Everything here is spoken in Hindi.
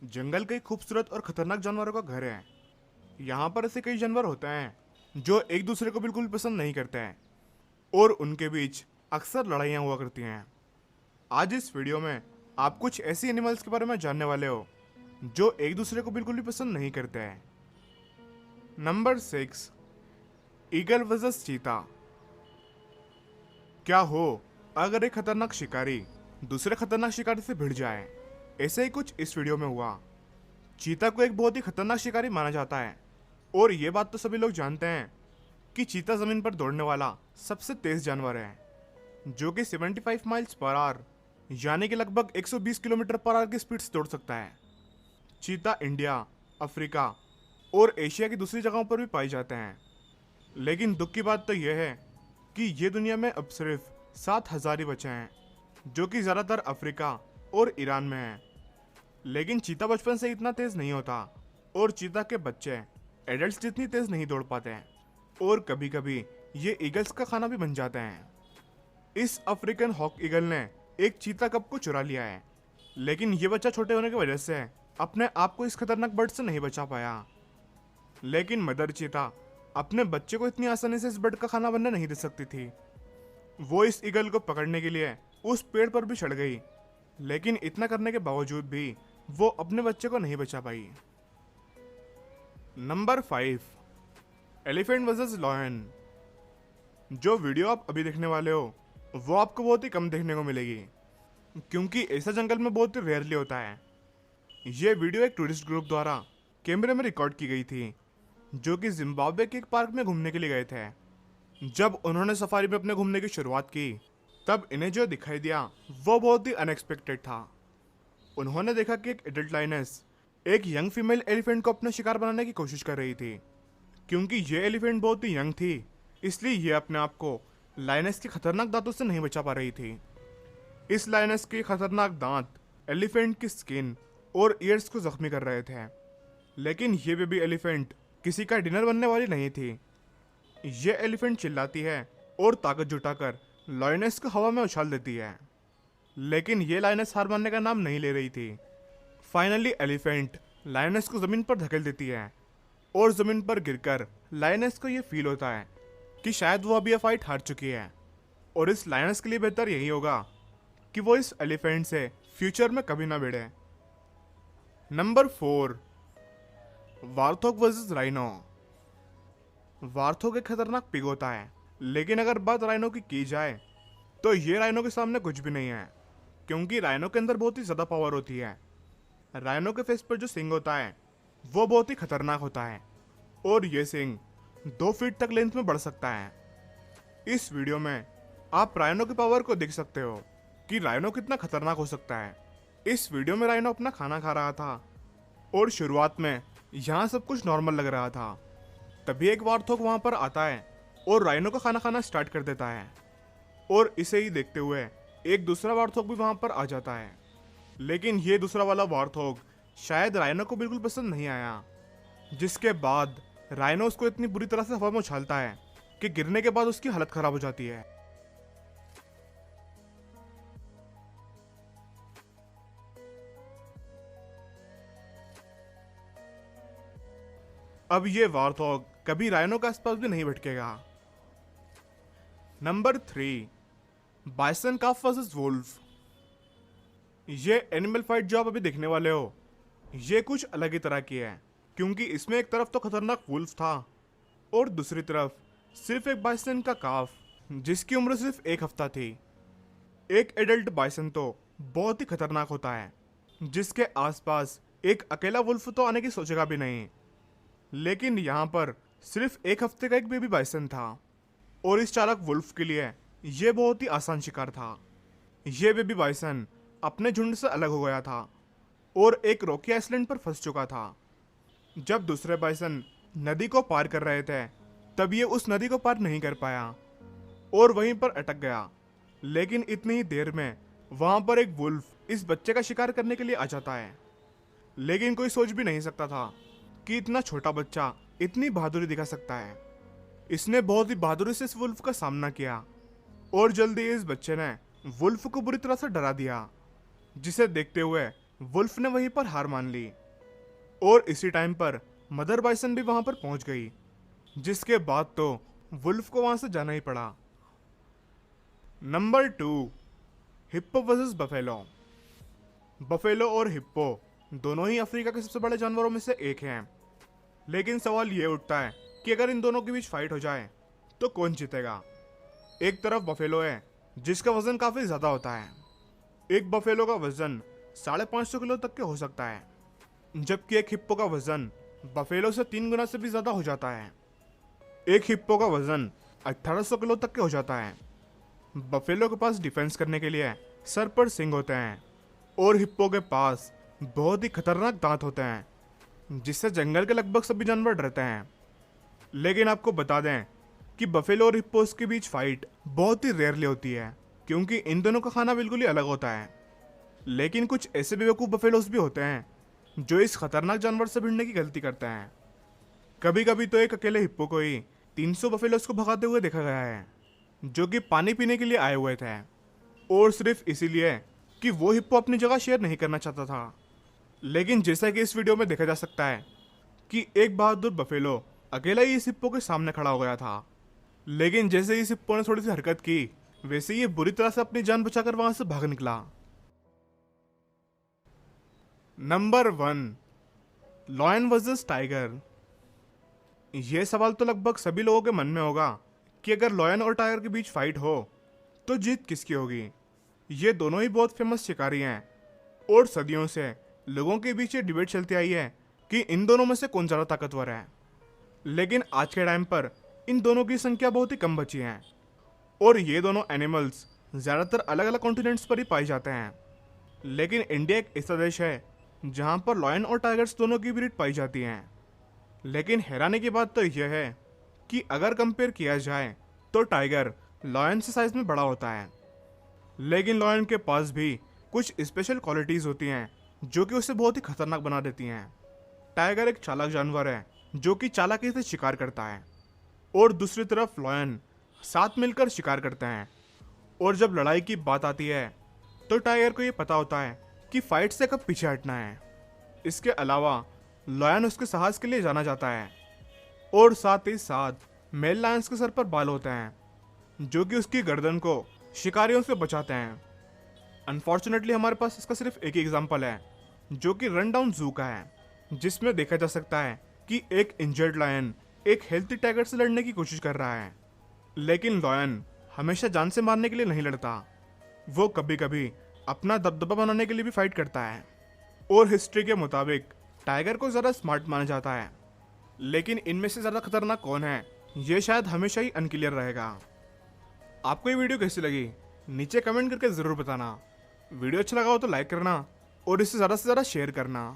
जंगल कई खूबसूरत और खतरनाक जानवरों का घर है। यहाँ पर ऐसे कई जानवर होते हैं जो एक दूसरे को बिल्कुल पसंद नहीं करते हैं और उनके बीच अक्सर लड़ाइयाँ हुआ करती हैं। आज इस वीडियो में आप कुछ ऐसी एनिमल्स के बारे में जानने वाले हो जो एक दूसरे को बिल्कुल भी पसंद नहीं करते हैं। नंबर 6, ईगल वर्सेस चीता। क्या हो अगर एक खतरनाक शिकारी दूसरे खतरनाक शिकारी से भिड़ जाए। ऐसे ही कुछ इस वीडियो में हुआ। चीता को एक बहुत ही खतरनाक शिकारी माना जाता है और ये बात तो सभी लोग जानते हैं कि चीता जमीन पर दौड़ने वाला सबसे तेज जानवर है, जो कि 75 माइल्स पर आवर यानी कि लगभग 120 किलोमीटर पर आवर की स्पीड से दौड़ सकता है। चीता इंडिया, अफ्रीका और एशिया की दूसरी जगहों पर भी पाए जाते हैं, लेकिन दुख की बात तो यह है कि ये दुनिया में अब सिर्फ 7,000 ही बचे हैं, जो कि ज़्यादातर अफ्रीका और ईरान में हैं। लेकिन चीता बचपन से इतना तेज नहीं होता और चीता के बच्चे एडल्ट्स जितनी तेज नहीं दौड़ पाते हैं और कभी कभी ये ईगल्स का खाना भी बन जाते हैं। इस अफ्रीकन हॉक ईगल ने एक चीता कप को चुरा लिया है, लेकिन ये बच्चा छोटे होने की वजह से अपने आप को इस खतरनाक बर्ड से नहीं बचा पाया। लेकिन मदर चीता अपने बच्चे को इतनी आसानी से इस बर्ड का खाना बनने नहीं दे सकती थी। वो इस ईगल को पकड़ने के लिए उस पेड़ पर भी चढ़ गई, लेकिन इतना करने के बावजूद भी वो अपने बच्चे को नहीं बचा पाई। Number 5, elephant versus lion. जो वीडियो आप अभी देखने वाले हो वो आपको बहुत ही कम देखने को मिलेगी, क्योंकि ऐसा जंगल में बहुत ही रेयरली होता है। ये वीडियो एक टूरिस्ट ग्रुप द्वारा कैमरे में रिकॉर्ड की गई थी, जो कि जिम्बाब्वे के एक पार्क में घूमने के लिए गए थे। जब उन्होंने सफारी में अपने घूमने की शुरुआत की, तब इन्हें जो दिखाई दिया वो बहुत ही अनएक्सपेक्टेड था। उन्होंने देखा कि एक एडल्ट लाइनस एक यंग फीमेल एलिफेंट को अपना शिकार बनाने की कोशिश कर रही थी। क्योंकि ये एलिफेंट बहुत ही यंग थी, इसलिए ये अपने आप को लाइनस के खतरनाक दांतों से नहीं बचा पा रही थी। इस लाइनस के खतरनाक दांत एलिफेंट की स्किन और ईयर्स को जख्मी कर रहे थे, लेकिन ये बेबी एलिफेंट किसी का डिनर बनने वाली नहीं थी। ये एलिफेंट चिल्लाती है और ताकत जुटाकर लाइनस को हवा में उछाल देती है, लेकिन ये लाइनस हार मानने का नाम नहीं ले रही थी। फाइनली एलिफेंट लाइनस को जमीन पर धकेल देती है और जमीन पर गिरकर लाइनस को ये फील होता है कि शायद वो अभी ये फाइट हार चुकी है और इस लाइनस के लिए बेहतर यही होगा कि वो इस एलिफेंट से फ्यूचर में कभी ना भिड़े। Number 4, warthog versus rhino. Warthog एक खतरनाक पिग होता है, लेकिन अगर बात राइनो की जाए तो ये राइनो के सामने कुछ भी नहीं है, क्योंकि राइनो के अंदर बहुत ही ज़्यादा पावर होती है। राइनो के फेस पर जो सिंग होता है वो बहुत ही खतरनाक होता है और ये सिंग 2 फीट तक लेंथ में बढ़ सकता है। इस वीडियो में आप राइनो की पावर को देख सकते हो कि राइनो कितना खतरनाक हो सकता है। इस वीडियो में राइनो अपना खाना खा रहा था और शुरुआत में यहाँ सब कुछ नॉर्मल लग रहा था। तभी एक वार्थोग वहाँ पर आता है और राइनो का खाना खाना स्टार्ट कर देता है और इसे ही देखते हुए एक दूसरा वार्थोग भी वहाँ पर आ जाता है। लेकिन ये दूसरा वाला वार्थोग शायद राइनो को बिल्कुल पसंद नहीं आया, जिसके बाद राइनो उसको इतनी बुरी तरह से हवा में उछालता है कि गिरने के बाद उसकी हालत खराब हो जाती है। अब ये वार्थोग कभी राइनो के आसपास भी नहीं भटकेगा। नंबर 3, बाइसन काफ वर्सेस वुल्फ। ये एनिमल फाइट जो आप अभी देखने वाले हो ये कुछ अलग ही तरह की है, क्योंकि इसमें एक तरफ तो खतरनाक वुल्फ था और दूसरी तरफ सिर्फ एक बाइसन का काफ, जिसकी उम्र सिर्फ 1 हफ्ता थी। एक एडल्ट बाइसन तो बहुत ही खतरनाक होता है, जिसके आसपास एक अकेला वुल्फ तो आने की सोचेगा भी नहीं। लेकिन यहाँ पर सिर्फ 1 हफ्ते का एक बेबी बाइसन था और इस चालाक वुल्फ के लिए यह बहुत ही आसान शिकार था। यह बेबी बाइसन अपने झुंड से अलग हो गया था और एक रॉकी आइलैंड पर फंस चुका था। जब दूसरे बाइसन नदी को पार कर रहे थे, तब ये उस नदी को पार नहीं कर पाया और वहीं पर अटक गया। लेकिन इतनी ही देर में वहां पर एक वुल्फ इस बच्चे का शिकार करने के लिए आ जाता है। लेकिन कोई सोच भी नहीं सकता था कि इतना छोटा बच्चा इतनी बहादुरी दिखा सकता है। इसने बहुत ही बहादुरी से इस वुल्फ का सामना किया और जल्दी इस बच्चे ने वुल्फ को बुरी तरह से डरा दिया, जिसे देखते हुए वुल्फ ने वहीं पर हार मान ली और इसी टाइम पर मदर बाइसन भी वहां पर पहुंच गई, जिसके बाद तो वुल्फ को वहां से जाना ही पड़ा। Number 2, hippo versus buffalo. Buffalo और हिप्पो दोनों ही अफ्रीका के सबसे बड़े जानवरों में से एक हैं, लेकिन सवाल ये उठता है कि अगर इन दोनों के बीच फाइट हो जाए तो कौन जीतेगा। एक तरफ बफेलो है जिसका वजन काफी ज्यादा होता है। एक बफेलो का वजन 550 किलो तक के हो सकता है, जबकि एक हिप्पो का वजन बफेलो से 3 गुना से भी ज्यादा हो जाता है। एक हिप्पो का वजन 1800 किलो तक के हो जाता है। बफेलो के पास डिफेंस करने के लिए सर पर सिंग होते हैं और हिप्पो के पास बहुत ही खतरनाक दांत होते हैं, जिससे जंगल के लगभग सभी जानवर डरते हैं। लेकिन आपको बता दें कि बफेलो और हिप्पोस के बीच फाइट बहुत ही रेयरली होती है, क्योंकि इन दोनों का खाना बिल्कुल ही अलग होता है। लेकिन कुछ ऐसे बेवकूफ़ बफेलोस भी होते हैं जो इस खतरनाक जानवर से भिड़ने की गलती करते हैं। कभी कभी तो एक अकेले हिप्पो को ही 300 बफेलोस को भगाते हुए देखा गया है, जो कि पानी पीने के लिए आए हुए थे, और सिर्फ इसीलिए कि वो हिप्पो अपनी जगह शेयर नहीं करना चाहता था। लेकिन जैसा कि इस वीडियो में देखा जा सकता है कि एक बहादुर बफेलो अकेला ही इस हिप्पो के सामने खड़ा हो गया था, लेकिन जैसे ही इस हिप्पो ने थोड़ी सी हरकत की, वैसे ये बुरी तरह से अपनी जान बचाकर वहां से भाग निकला। Number 1, lion versus tiger. यह सवाल तो लगभग सभी लोगों के मन में होगा कि अगर लॉयन और टाइगर के बीच फाइट हो तो जीत किसकी होगी। ये दोनों ही बहुत फेमस शिकारी हैं और सदियों से लोगों के बीच ये डिबेट चलती आई है कि इन दोनों में से कौन ज़्यादा ताकतवर है। लेकिन आज के टाइम पर इन दोनों की संख्या बहुत ही कम बची है और ये दोनों एनिमल्स ज़्यादातर अलग अलग कॉन्टिनेंट्स पर ही पाए जाते हैं। लेकिन इंडिया एक ऐसा देश है जहाँ पर लॉयन और टाइगर्स दोनों की ब्रीड पाई जाती हैं। लेकिन हैरानी की बात तो यह है कि अगर कंपेयर किया जाए तो टाइगर लॉयन से साइज में बड़ा होता है, लेकिन लॉयन के पास भी कुछ स्पेशल क्वालिटीज़ होती हैं जो कि उसे बहुत ही खतरनाक बना देती हैं। टाइगर एक चालाक जानवर है जो कि चालाकी से शिकार करता है, और दूसरी तरफ लॉयन साथ मिलकर शिकार करते हैं। और जब लड़ाई की बात आती है तो टाइगर को ये पता होता है कि फाइट से कब पीछे हटना है। इसके अलावा लॉयन उसके साहस के लिए जाना जाता है, और साथ ही साथ मेल लायंस के सर पर बाल होते हैं जो कि उसकी गर्दन को शिकारियों से बचाते हैं। अनफॉर्चुनेटली हमारे पास इसका सिर्फ एक ही एग्जाम्पल है, जो कि रन डाउन जू का है, जिसमें देखा जा सकता है कि एक इंजर्ड लायन एक हेल्थी टाइगर से लड़ने की कोशिश कर रहा है। लेकिन लॉयन हमेशा जान से मारने के लिए नहीं लड़ता, वो कभी कभी अपना दबदबा बनाने के लिए भी फाइट करता है। और हिस्ट्री के मुताबिक टाइगर को ज़्यादा स्मार्ट माना जाता है, लेकिन इनमें से ज़्यादा खतरनाक कौन है ये शायद हमेशा ही अनक्लियर रहेगा। आपको ये वीडियो कैसी लगी नीचे कमेंट करके ज़रूर बताना। वीडियो अच्छा लगा हो तो लाइक करना और इसे ज़्यादा से ज़्यादा शेयर करना।